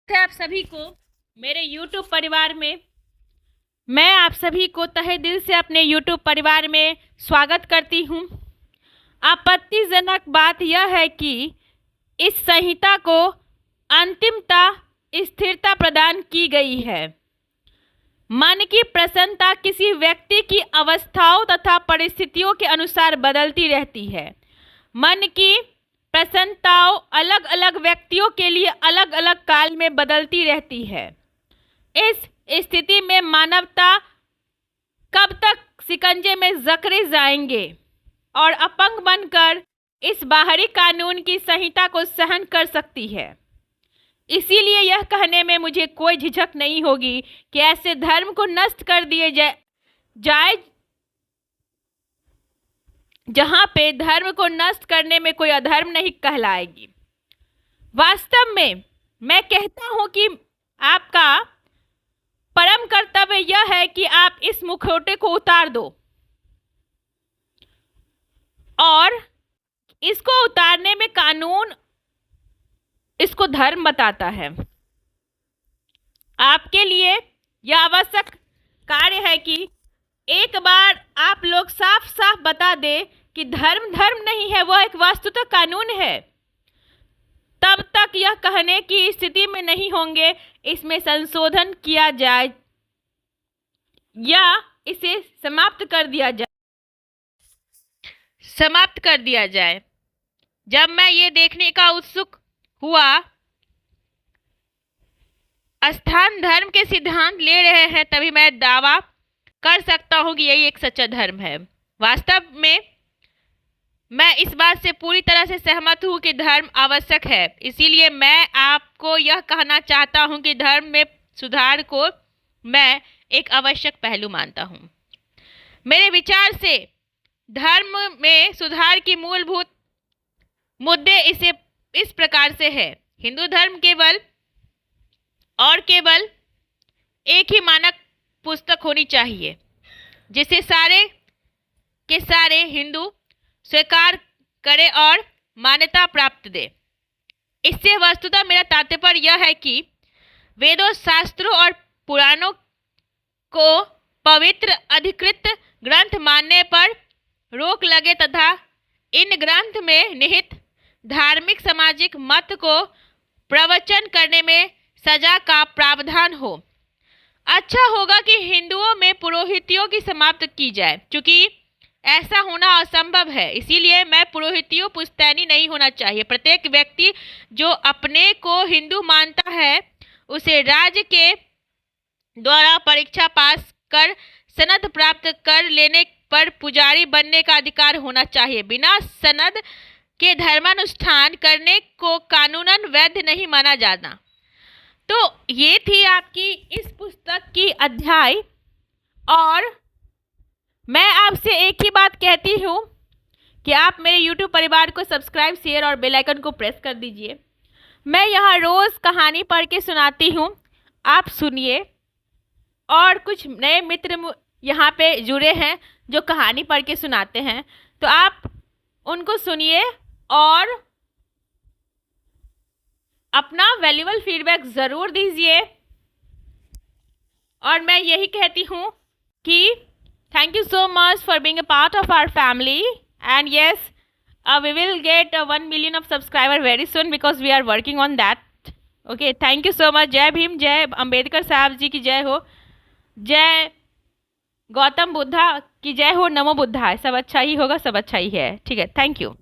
है आप सभी को मेरे YouTube परिवार में। मैं आप सभी को तहे दिल से अपने YouTube परिवार में स्वागत करती हूँ। आपत्तिजनक बात यह है कि इस संहिता को अंतिमता स्थिरता प्रदान की गई है। मन की प्रसन्नता किसी व्यक्ति की अवस्थाओं तथा परिस्थितियों के अनुसार बदलती रहती है। मन की प्रसन्नताओं अलग अलग व्यक्तियों के लिए अलग अलग काल में बदलती रहती है। इस स्थिति में मानवता कब तक शिकंजे में जकड़े जाएंगे और अपंग बनकर इस बाहरी कानून की संहिता को सहन कर सकती है। इसीलिए यह कहने में मुझे कोई झिझक नहीं होगी कि ऐसे धर्म को नष्ट कर दिए जाए जहां पे धर्म को नष्ट करने में कोई अधर्म नहीं कहलाएगी। वास्तव में मैं कहता हूं कि आपका परम कर्तव्य यह है कि आप इस मुखौटे को उतार दो और इसको उतारने में कानून इसको धर्म बताता है। आपके लिए यह आवश्यक कार्य है कि एक बार आप लोग साफ साफ बता दें कि धर्म धर्म नहीं है, वह एक वास्तुतः कानून है। तब तक यह कहने की स्थिति में नहीं होंगे इसमें संशोधन किया जाए या इसे समाप्त कर दिया जाए। जब मैं ये देखने का उत्सुक हुआ स्थान धर्म के सिद्धांत ले रहे हैं, तभी मैं दावा कर सकता हूं कि यही एक सच्चा धर्म है। वास्तव में मैं इस बात से पूरी तरह से सहमत हूं कि धर्म आवश्यक है। इसीलिए मैं आपको यह कहना चाहता हूं कि धर्म में सुधार को मैं एक आवश्यक पहलू मानता हूं। मेरे विचार से धर्म में सुधार की मूलभूत मुद्दे इस प्रकार से है। हिंदू धर्म केवल एक ही मानक पुस्तक होनी चाहिए जिसे सारे के सारे हिंदू स्वीकार करें और मान्यता प्राप्त दे। इससे वस्तुतः मेरा तात्पर्य यह है कि वेदों, शास्त्रों और पुराणों को पवित्र अधिकृत ग्रंथ मानने पर रोक लगे तथा इन ग्रंथ में निहित धार्मिक सामाजिक मत को प्रवचन करने में सजा का प्रावधान हो। अच्छा होगा कि हिंदुओं में पुरोहितियों की समाप्त की जाए, क्योंकि ऐसा होना असंभव है। इसीलिए मैं पुरोहितियों पुश्तैनी नहीं होना चाहिए। प्रत्येक व्यक्ति जो अपने को हिंदू मानता है उसे राज्य के द्वारा परीक्षा पास कर सनद प्राप्त कर लेने पर पुजारी बनने का अधिकार होना चाहिए। बिना सनद के धर्मानुष्ठान करने को कानूनन वैध नहीं माना जाना। तो ये थी आपकी इस पुस्तक की अध्याय, और मैं आपसे एक ही बात कहती हूँ कि आप मेरे YouTube परिवार को सब्सक्राइब, शेयर और बेल आइकन को प्रेस कर दीजिए। मैं यहाँ रोज़ कहानी पढ़ के सुनाती हूँ, आप सुनिए। और कुछ नए मित्र यहाँ पे जुड़े हैं जो कहानी पढ़ के सुनाते हैं, तो आप उनको सुनिए और अपना वैल्यूबल फीडबैक ज़रूर दीजिए। और मैं यही कहती हूँ कि thank you so much for being a part of our family, and yes we will get 1 million of subscriber very soon because we are working on that. Okay, thank you so much. जय भीम, जय अंबेडकर साहब जी की जय हो, जय गौतम बुद्धा की जय हो, नमो बुद्धाय। सब अच्छा ही होगा, सब अच्छा ही है। ठीक है, थैंक यू।